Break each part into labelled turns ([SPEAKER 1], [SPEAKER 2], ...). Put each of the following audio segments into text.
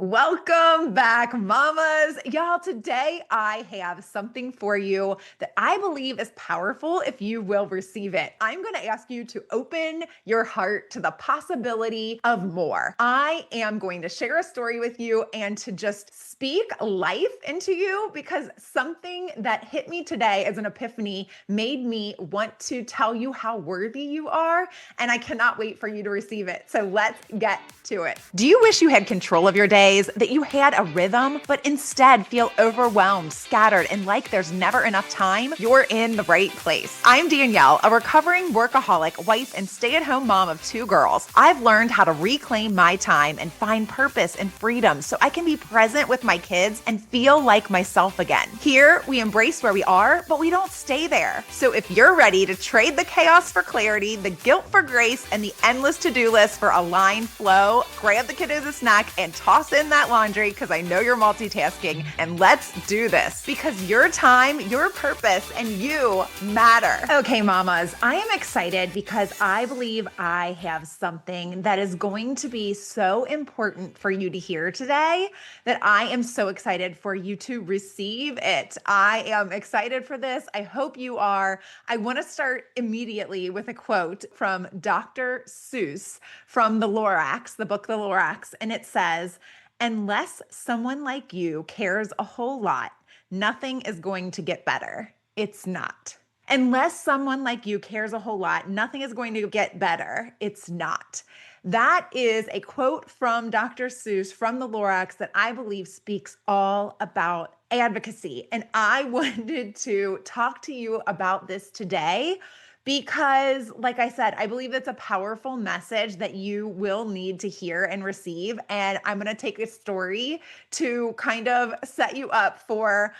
[SPEAKER 1] Welcome back, mamas. Y'all, today I have something for you that I believe is powerful if you will receive it. I'm going to ask you to open your heart to the possibility of more. I am going to share a story with you and to just speak life into you because something that hit me today as an epiphany made me want to tell you how worthy you are, and I cannot wait for you to receive it. So let's get to it. Do you wish you had control of your days, that you had a rhythm, but instead feel overwhelmed, scattered, and like there's never enough time? You're in the right place. I'm Danielle, a recovering workaholic, wife, and stay-at-home mom of 2 girls. I've learned how to reclaim my time and find purpose and freedom so I can be present with my kids and feel like myself again. Here, we embrace where we are, but we don't stay there. So if you're ready to trade the chaos for clarity, the guilt for grace, and the endless to-do list for aligned flow, grab the kiddos a snack and toss in that laundry because I know you're multitasking, and let's do this because your time, your purpose, and you matter. Okay, mamas, I am excited because I believe I have something that is going to be so important for you to hear today that I am so excited for you to receive it. I am excited for this. I hope you are. I want to start immediately with a quote from Dr. Seuss from The Lorax, the book The Lorax, and it says, "Unless someone like you cares a whole lot, nothing is going to get better. It's not." Unless someone like you cares a whole lot, nothing is going to get better. It's not. That is a quote from Dr. Seuss from The Lorax that I believe speaks all about advocacy. And I wanted to talk to you about this today because, like I said, I believe it's a powerful message that you will need to hear and receive. And I'm going to take a story to kind of set you up for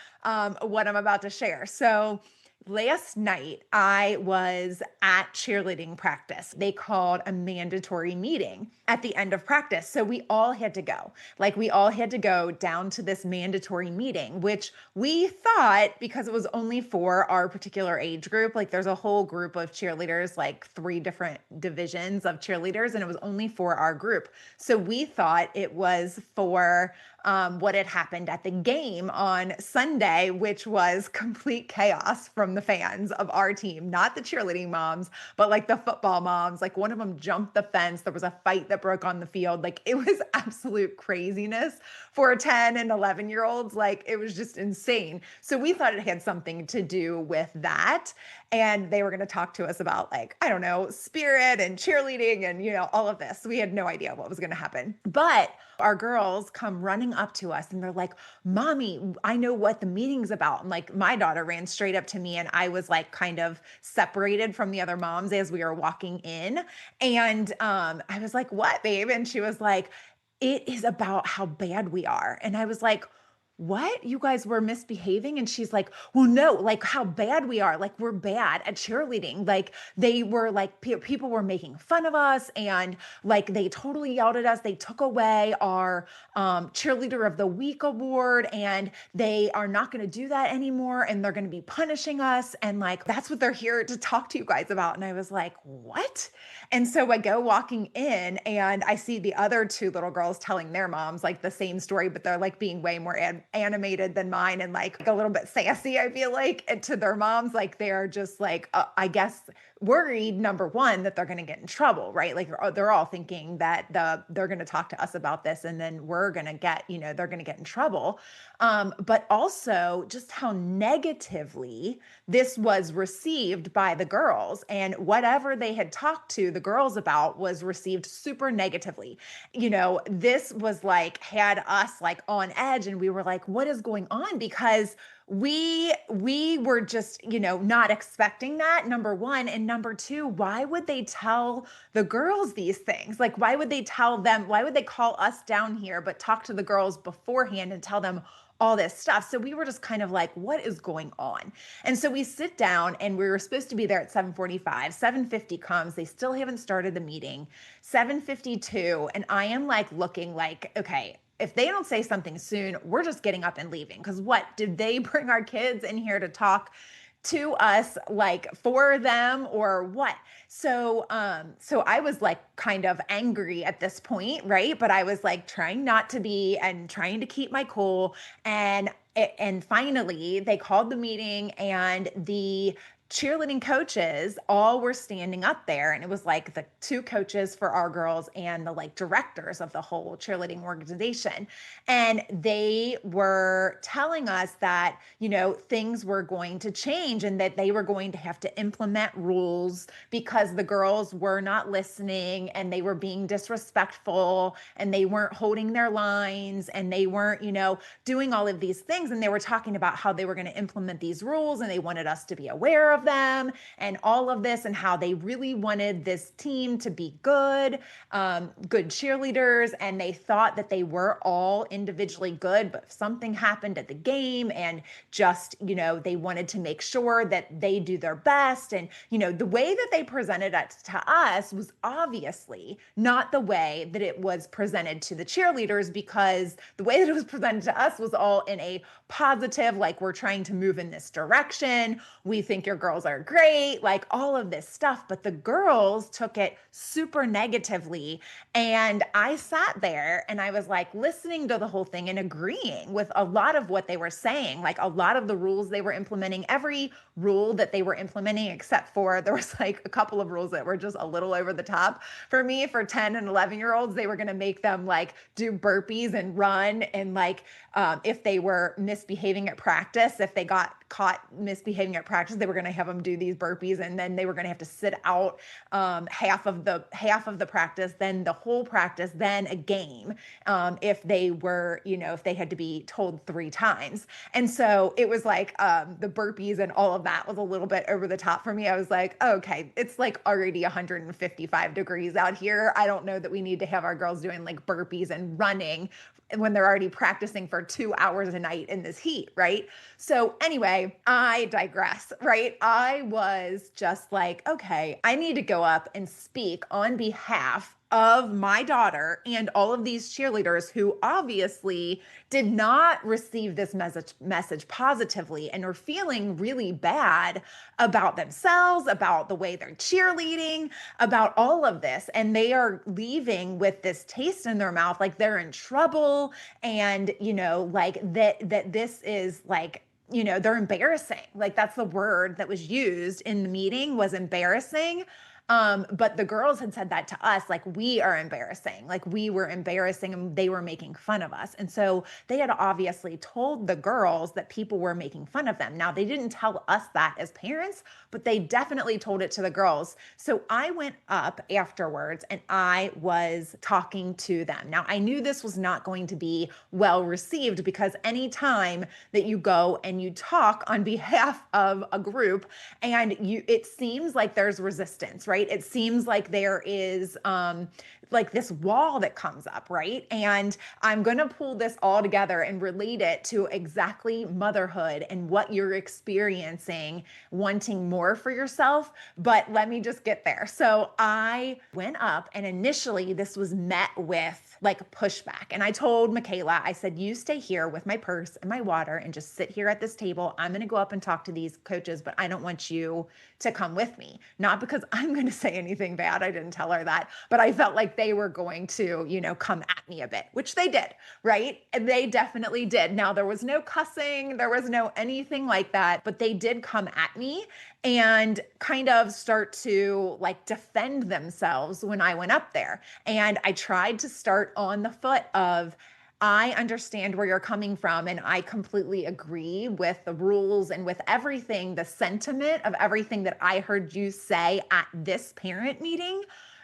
[SPEAKER 1] what I'm about to share. So, last night, I was at cheerleading practice. They called a mandatory meeting at the end of practice. So we all had to go. Like, we all had to go down to this mandatory meeting, which we thought, because it was only for our particular age group, like there's a whole group of cheerleaders, like 3 different divisions of cheerleaders, and it was only for our group. So we thought it was for what had happened at the game on Sunday, which was complete chaos from the fans of our team, not the cheerleading moms, but like the football moms. Like, one of them jumped the fence. There was a fight that broke on the field. Like, it was absolute craziness for 10 and 11-year-olds. Like, it was just insane. So we thought it had something to do with that. And they were going to talk to us about, like, I don't know, spirit and cheerleading and, all of this. We had no idea what was going to happen. But our girls come running up to us and they're like, "Mommy, I know what the meeting's about." And like, my daughter ran straight up to me and I was like kind of separated from the other moms as we were walking in. And I was like, "What, babe?" And she was like, "It is about how bad we are." And I was like, "What? You guys were misbehaving?" And she's like, "Well, no, like how bad we are. Like, we're bad at cheerleading. Like, they were like, people were making fun of us and like they totally yelled at us. They took away our cheerleader of the week award and they are not going to do that anymore. And they're going to be punishing us. And like, that's what they're here to talk to you guys about." And I was like, "What?" And so I go walking in and I see the other 2 little girls telling their moms like the same story, but they're like being way more animated than mine and like a little bit sassy, I feel like, and to their moms. Like, they're just like, I guess, worried, number one, that they're going to get in trouble, right? Like, they're all thinking that they're going to talk to us about this and then we're going to get, they're going to get in trouble. But also just how negatively this was received by the girls, and whatever they had talked to the girls about was received super negatively. This was like, had us like on edge, and we were like, "What is going on?" Because we were just, not expecting that, number one. And number two, why would they tell the girls these things? Like, why would they tell them? Why would they call us down here, but talk to the girls beforehand and tell them all this stuff? So we were just kind of like, what is going on? And so we sit down and we were supposed to be there at 7:45. 7:50 comes. They still haven't started the meeting. 7:52. And I am like looking like, okay, if they don't say something soon, we're just getting up and leaving. Because what? Did they bring our kids in here to talk to us, like for them or what. So I was like kind of angry at this point, right? But I was like trying not to be and trying to keep my cool. And finally they called the meeting, and the cheerleading coaches all were standing up there, and it was like the two coaches for our girls and the like directors of the whole cheerleading organization. And they were telling us that, things were going to change and that they were going to have to implement rules because the girls were not listening and they were being disrespectful and they weren't holding their lines and they weren't, doing all of these things. And they were talking about how they were going to implement these rules and they wanted us to be aware of them and all of this, and how they really wanted this team to be good cheerleaders. And they thought that they were all individually good, but if something happened at the game and just, they wanted to make sure that they do their best. And, the way that they presented it to us was obviously not the way that it was presented to the cheerleaders, because the way that it was presented to us was all in a positive, like, we're trying to move in this direction. We think your girls are great, like all of this stuff. But the girls took it super negatively. And I sat there and I was like listening to the whole thing and agreeing with a lot of what they were saying, like a lot of the rules they were implementing, every rule that they were implementing, except for there was like a couple of rules that were just a little over the top for me. For 10 and 11-year-olds, they were going to make them like do burpees and run, and like if they were misbehaving at practice, if they got caught misbehaving at practice, they were going to have them do these burpees, and then they were going to have to sit out half of the practice, then the whole practice, then a game, if they were, if they had to be told 3 times. And so it was like the burpees and all of that was a little bit over the top for me. I was like, okay, it's like already 155 degrees out here. I don't know that we need to have our girls doing like burpees and running when they're already practicing for 2 hours a night in this heat, right? So anyway, I digress, right? I was just like, okay, I need to go up and speak on behalf of my daughter and all of these cheerleaders who obviously did not receive this message positively and are feeling really bad about themselves, about the way they're cheerleading, about all of this. And they are leaving with this taste in their mouth, like they're in trouble. And, like that this is like, they're embarrassing. Like that's the word that was used in the meeting, was embarrassing. But the girls had said that to us, like we are embarrassing, like we were embarrassing and they were making fun of us. And so they had obviously told the girls that people were making fun of them. Now they didn't tell us that as parents, but they definitely told it to the girls. So I went up afterwards and I was talking to them. Now I knew this was not going to be well received, because anytime that you go and you talk on behalf of a group and it seems like there's resistance, right? It seems like there is like this wall that comes up, right? And I'm going to pull this all together and relate it to exactly motherhood and what you're experiencing, wanting more for yourself. But let me just get there. So I went up, and initially this was met with like pushback. And I told Michaela, I said, you stay here with my purse and my water and just sit here at this table. I'm going to go up and talk to these coaches, but I don't want you to come with me. Not because I'm going to say anything bad. I didn't tell her that, but I felt like they were going to, come at me a bit, which they did, right? And they definitely did. Now, there was no cussing, there was no anything like that, but they did come at me and kind of start to like defend themselves when I went up there. And I tried to start on the foot of, I understand where you're coming from, and I completely agree with the rules and with everything, the sentiment of everything that I heard you say at this parent meeting.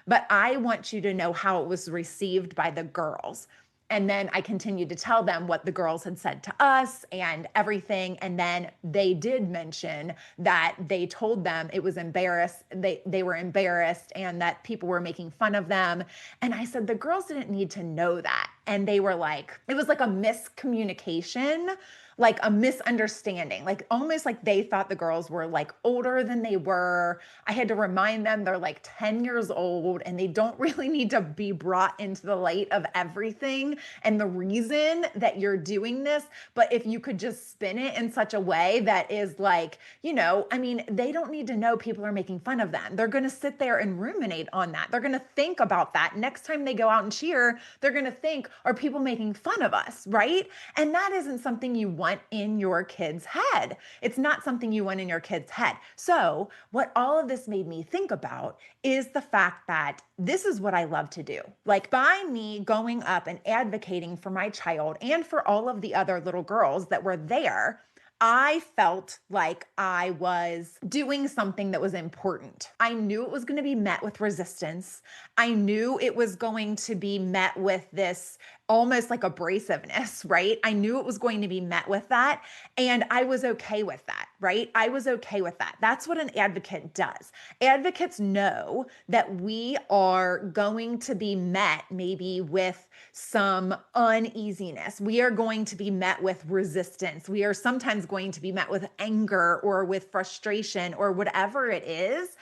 [SPEAKER 1] But I want you to know how it was received by the girls. And then I continued to tell them what the girls had said to us and everything. And then they did mention that they told them it was they were embarrassed and that people were making fun of them. And I said, the girls didn't need to know that. And they were like, it was like a miscommunication like a misunderstanding, like almost like they thought the girls were like older than they were. I had to remind them they're like 10 years old and they don't really need to be brought into the light of everything and the reason that you're doing this. But if you could just spin it in such a way that is like, I mean, they don't need to know people are making fun of them. They're going to sit there and ruminate on that. They're going to think about that. Next time they go out and cheer, they're going to think, are people making fun of us? Right. And that isn't something you want in your kid's head. It's not something you want in your kid's head. So, what all of this made me think about is the fact that this is what I love to do. Like, by me going up and advocating for my child and for all of the other little girls that were there, I felt like I was doing something that was important. I knew it was going to be met with resistance. I knew it was going to be met with this almost like abrasiveness, right? I knew it was going to be met with that. And I was okay with that, right? I was okay with that. That's what an advocate does. Advocates know that we are going to be met maybe with some uneasiness. We are going to be met with resistance. We are sometimes going to be met with anger or with frustration or whatever it is.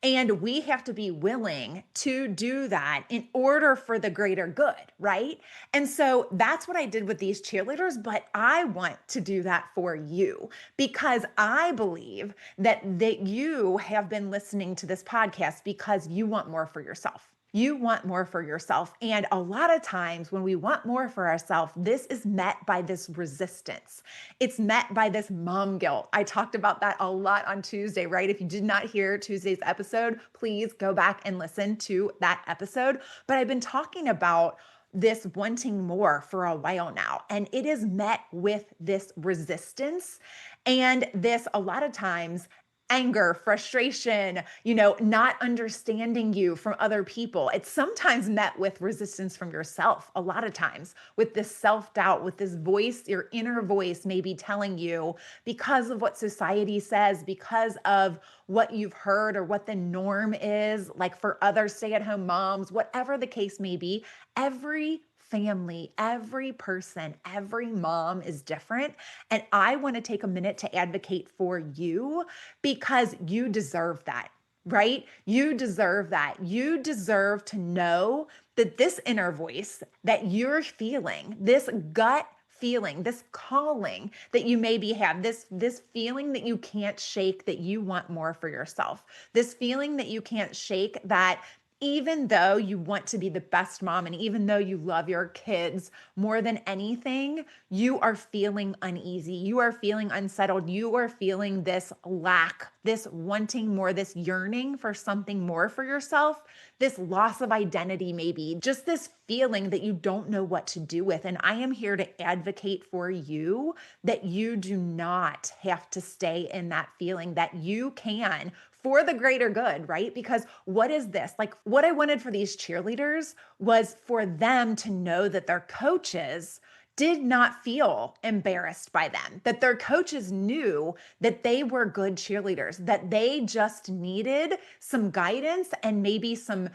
[SPEAKER 1] And we have to be willing to do that in order for the greater good, right? And so that's what I did with these cheerleaders, but I want to do that for you because I believe that you have been listening to this podcast because you want more for yourself. You want more for yourself. And a lot of times when we want more for ourselves, this is met by this resistance. It's met by this mom guilt. I talked about that a lot on Tuesday, right? If you did not hear Tuesday's episode, please go back and listen to that episode. But I've been talking about this wanting more for a while now, and it is met with this resistance and this a lot of times anger, frustration, not understanding you from other people. It's sometimes met with resistance from yourself, a lot of times with this self doubt, with this voice, your inner voice maybe telling you because of what society says, because of what you've heard or what the norm is, like for other stay at home moms, whatever the case may be, every family, every person, every mom is different. And I want to take a minute to advocate for you because you deserve that, right? You deserve that. You deserve to know that this inner voice that you're feeling, this gut feeling, this calling that you maybe have, this feeling that you can't shake, that you want more for yourself, this feeling that you can't shake, that even though you want to be the best mom and even though you love your kids more than anything, you are feeling uneasy. You are feeling unsettled. You are feeling this lack, this wanting more, this yearning for something more for yourself, this loss of identity, maybe just this feeling that you don't know what to do with. And I am here to advocate for you that you do not have to stay in that feeling, that you can for the greater good, right? Because what is this? Like, what I wanted for these cheerleaders was for them to know that their coaches did not feel embarrassed by them, that their coaches knew that they were good cheerleaders, that they just needed some guidance and maybe some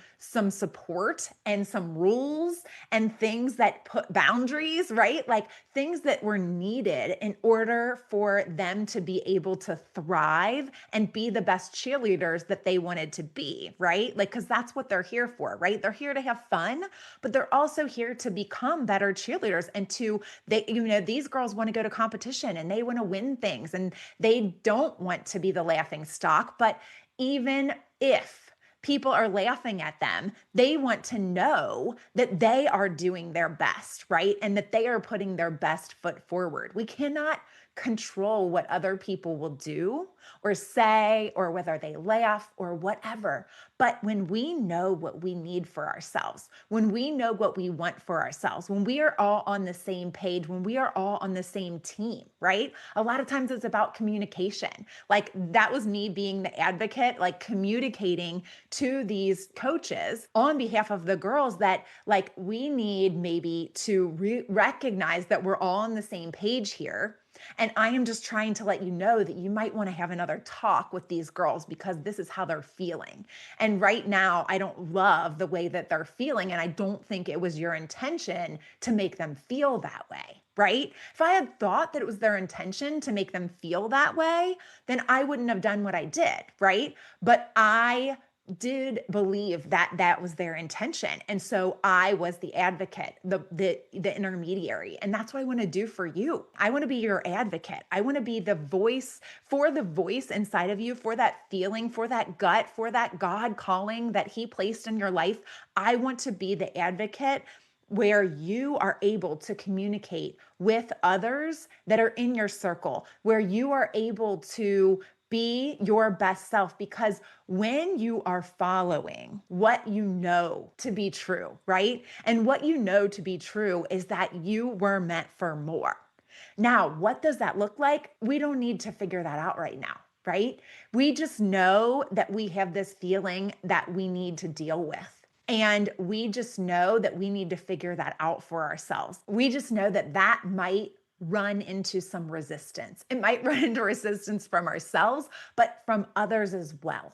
[SPEAKER 1] support and some rules and things that put boundaries, right? Like things that were needed in order for them to be able to thrive and be the best cheerleaders that they wanted to be, right? Like, because that's what they're here for, right? They're here to have fun, but they're also here to become better cheerleaders and to these girls want to go to competition and they want to win things and they don't want to be the laughing stock. But even if people are laughing at them, they want to know that they are doing their best, right? And that they are putting their best foot forward. We cannot control what other people will do or say or whether they laugh or whatever. But when we know what we need for ourselves, when we know what we want for ourselves, when we are all on the same page, when we are all on the same team, right? A lot of times it's about communication. Like that was me being the advocate, like communicating to these coaches on behalf of the girls that like we need maybe to recognize that we're all on the same page here. And I am just trying to let you know that you might want to have another talk with these girls because this is how they're feeling. And right now, I don't love the way that they're feeling. And I don't think it was your intention to make them feel that way. right? If I had thought that it was their intention to make them feel that way, then I wouldn't have done what I did, right? But I did believe that that was their intention. And so I was the advocate, the intermediary. And that's what I want to do for you. I want to be your advocate. I want to be the voice inside of you, for that feeling, for that gut, for that God calling that he placed in your life. I want to be the advocate where you are able to communicate with others that are in your circle, where you are able to be your best self. Because when you are following what you know to be true, right? And what you know to be true is that you were meant for more. Now, what does that look like? We don't need to figure that out right now, right? We just know that we have this feeling that we need to deal with. And we just know that we need to figure that out for ourselves. We just know that that might run into some resistance. It might run into resistance from ourselves, but from others as well.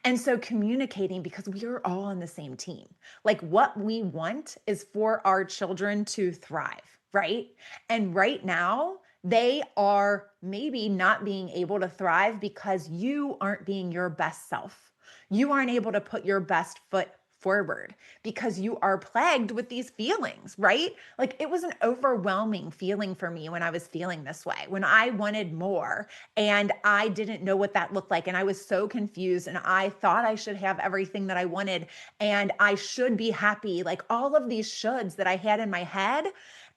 [SPEAKER 1] And so communicating, because we are all on the same team. Like, what we want is for our children to thrive, right? And right now, they are maybe not being able to thrive because you aren't being your best self. You aren't able to put your best foot forward because you are plagued with these feelings, right? Like, it was an overwhelming feeling for me when I was feeling this way, when I wanted more and I didn't know what that looked like. And I was so confused and I thought I should have everything that I wanted and I should be happy. Like, all of these shoulds that I had in my head,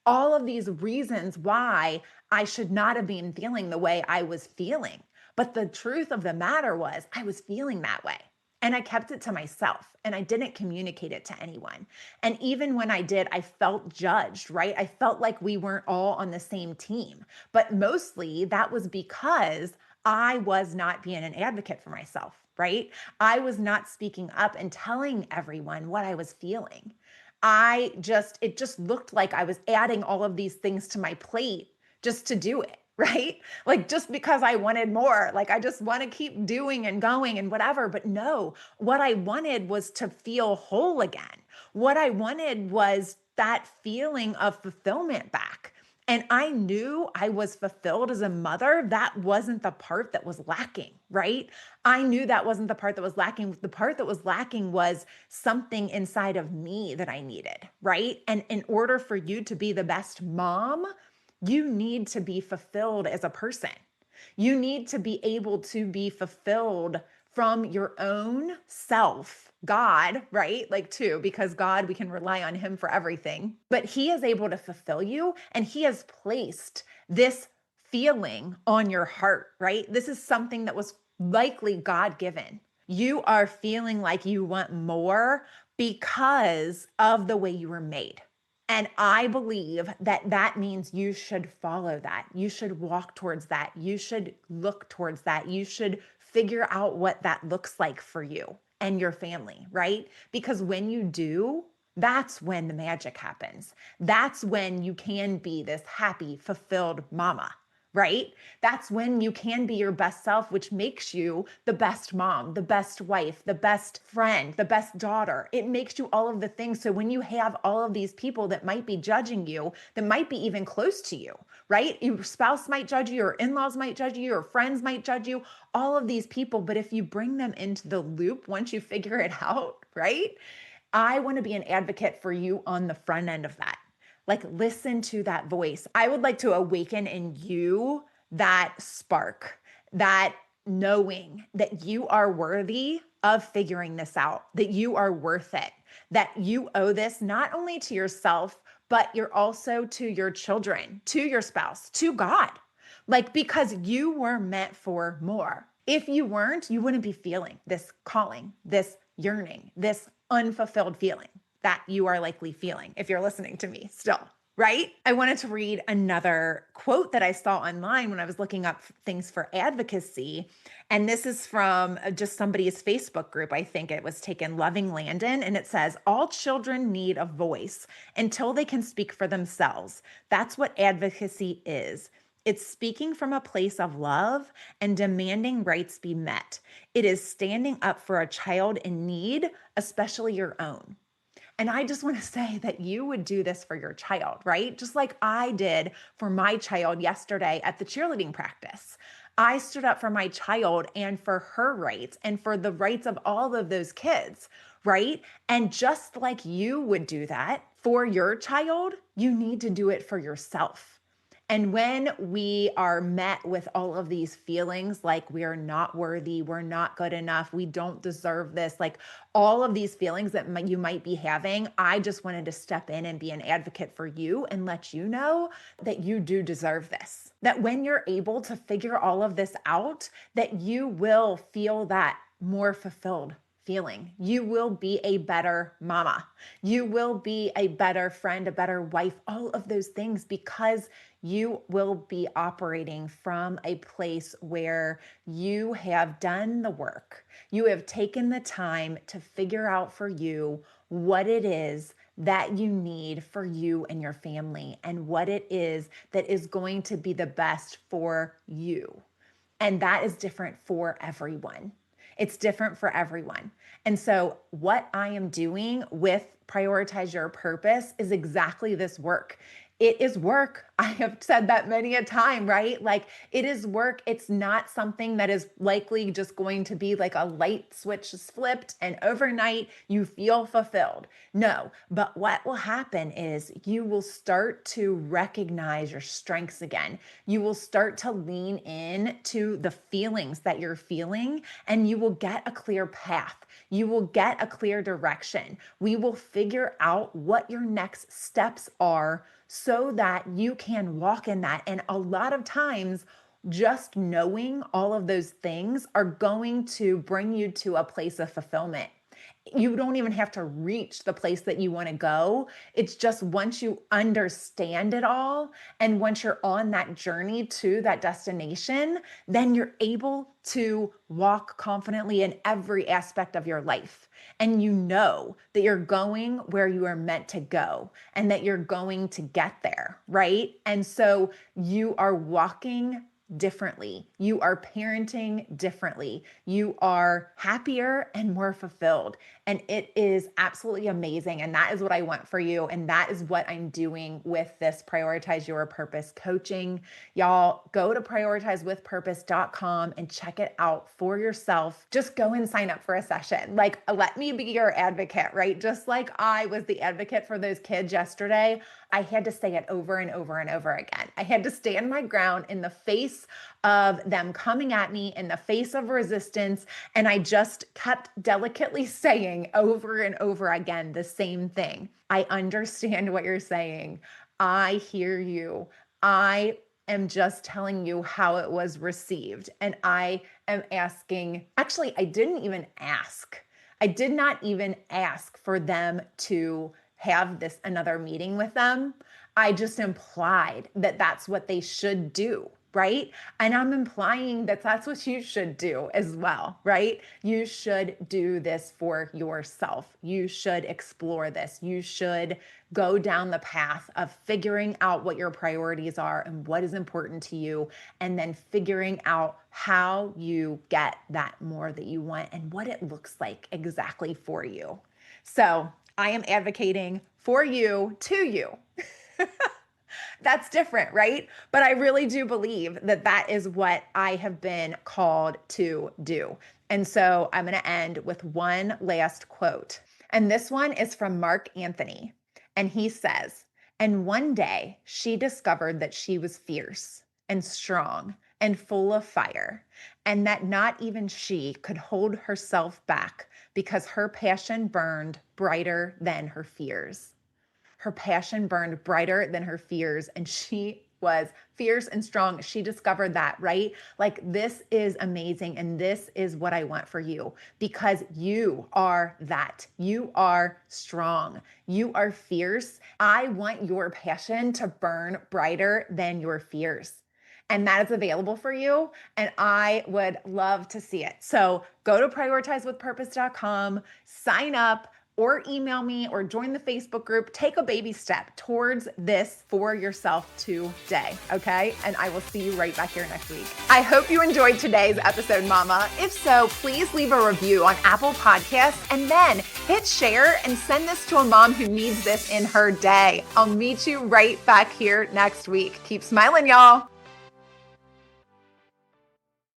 [SPEAKER 1] all of these reasons why I should not have been feeling the way I was feeling. But the truth of the matter was, I was feeling that way. And I kept it to myself and I didn't communicate it to anyone. And even when I did, I felt judged, right? I felt like we weren't all on the same team. But mostly that was because I was not being an advocate for myself, right? I was not speaking up and telling everyone what I was feeling. It just looked like I was adding all of these things to my plate just to do it, right? Like, just because I wanted more, like I just want to keep doing and going and whatever. But no, what I wanted was to feel whole again. What I wanted was that feeling of fulfillment back. And I knew I was fulfilled as a mother. That wasn't the part that was lacking, right? I knew that wasn't the part that was lacking. The part that was lacking was something inside of me that I needed, right? And in order for you to be the best mom, you need to be fulfilled as a person. You need to be able to be fulfilled from your own self, God, right? Like, too, because God, we can rely on him for everything, but he is able to fulfill you and he has placed this feeling on your heart, right? This is something that was likely God given. You are feeling like you want more because of the way you were made. And I believe that that means you should follow that. You should walk towards that. You should look towards that. You should figure out what that looks like for you and your family, right? Because when you do, that's when the magic happens. That's when you can be this happy, fulfilled mama, right? That's when you can be your best self, which makes you the best mom, the best wife, the best friend, the best daughter. It makes you all of the things. So when you have all of these people that might be judging you, that might be even close to you, right? Your spouse might judge you, or in-laws might judge you, or friends might judge you, all of these people. But if you bring them into the loop, once you figure it out, right? I want to be an advocate for you on the front end of that. Like, listen to that voice. I would like to awaken in you that spark, that knowing that you are worthy of figuring this out, that you are worth it, that you owe this not only to yourself, but you're also to your children, to your spouse, to God. Like, because you were meant for more. If you weren't, you wouldn't be feeling this calling, this yearning, this unfulfilled feeling that you are likely feeling if you're listening to me still, right? I wanted to read another quote that I saw online when I was looking up things for advocacy. And this is from just somebody's Facebook group. I think it was taken, Loving Landon. And it says, all children need a voice until they can speak for themselves. That's what advocacy is. It's speaking from a place of love and demanding rights be met. It is standing up for a child in need, especially your own. And I just want to say that you would do this for your child, right? Just like I did for my child yesterday at the cheerleading practice. I stood up for my child and for her rights and for the rights of all of those kids, right? And just like you would do that for your child, you need to do it for yourself. And when we are met with all of these feelings like we are not worthy, we're not good enough, we don't deserve this, like all of these feelings that you might be having, I just wanted to step in and be an advocate for you and let you know that you do deserve this. That when you're able to figure all of this out, that you will feel that more fulfilled feeling. You will be a better mama. You will be a better friend, a better wife, all of those things because you will be operating from a place where you have done the work. You have taken the time to figure out for you what it is that you need for you and your family and what it is that is going to be the best for you. And that is different for everyone. It's different for everyone. And so, what I am doing with Prioritize Your Purpose is exactly this work. It is work. I have said that many a time, right? Like it is work. It's not something that is likely just going to be like a light switch is flipped and overnight you feel fulfilled. No, but what will happen is you will start to recognize your strengths again. You will start to lean in to the feelings that you're feeling and you will get a clear path. You will get a clear direction. We will figure out what your next steps are so that you can walk in that. And a lot of times, just knowing all of those things are going to bring you to a place of fulfillment. You don't even have to reach the place that you want to go. It's just once you understand it all and once you're on that journey to that destination, then you're able to walk confidently in every aspect of your life. And you know that you're going where you are meant to go and that you're going to get there, right? And so you are walking differently. You are parenting differently. You are happier and more fulfilled. And it is absolutely amazing. And that is what I want for you. And that is what I'm doing with this Prioritize Your Purpose coaching. Y'all go to prioritizewithpurpose.com and check it out for yourself. Just go and sign up for a session. Like, let me be your advocate, right? Just like I was the advocate for those kids yesterday, I had to say it over and over and over again. I had to stand my ground in the face of them coming at me, in the face of resistance. And I just kept delicately saying over and over again the same thing. I understand what you're saying. I hear you. I am just telling you how it was received. And I am asking, actually, I didn't even ask. I did not even ask for them to have this another meeting with them. I just implied that that's what they should do, right? And I'm implying that that's what you should do as well, right? You should do this for yourself. You should explore this. You should go down the path of figuring out what your priorities are and what is important to you, and then figuring out how you get that more that you want and what it looks like exactly for you. So I am advocating for you to you. That's different, right? But I really do believe that that is what I have been called to do. And so I'm going to end with one last quote. And this one is from Mark Anthony. And he says, "And one day she discovered that she was fierce and strong and full of fire, and that not even she could hold herself back because her passion burned brighter than her fears." Her passion burned brighter than her fears, and she was fierce and strong. She discovered that, right? Like, this is amazing. And this is what I want for you because you are that. You are strong. You are fierce. I want your passion to burn brighter than your fears. And that is available for you. And I would love to see it. So go to prioritizewithpurpose.com, sign up. or email me or join the Facebook group. Take a baby step towards this for yourself today, okay? And I will see you right back here next week. I hope you enjoyed today's episode, Mama. If so, please leave a review on Apple Podcasts and then hit share and send this to a mom who needs this in her day. I'll meet you right back here next week. Keep smiling, y'all.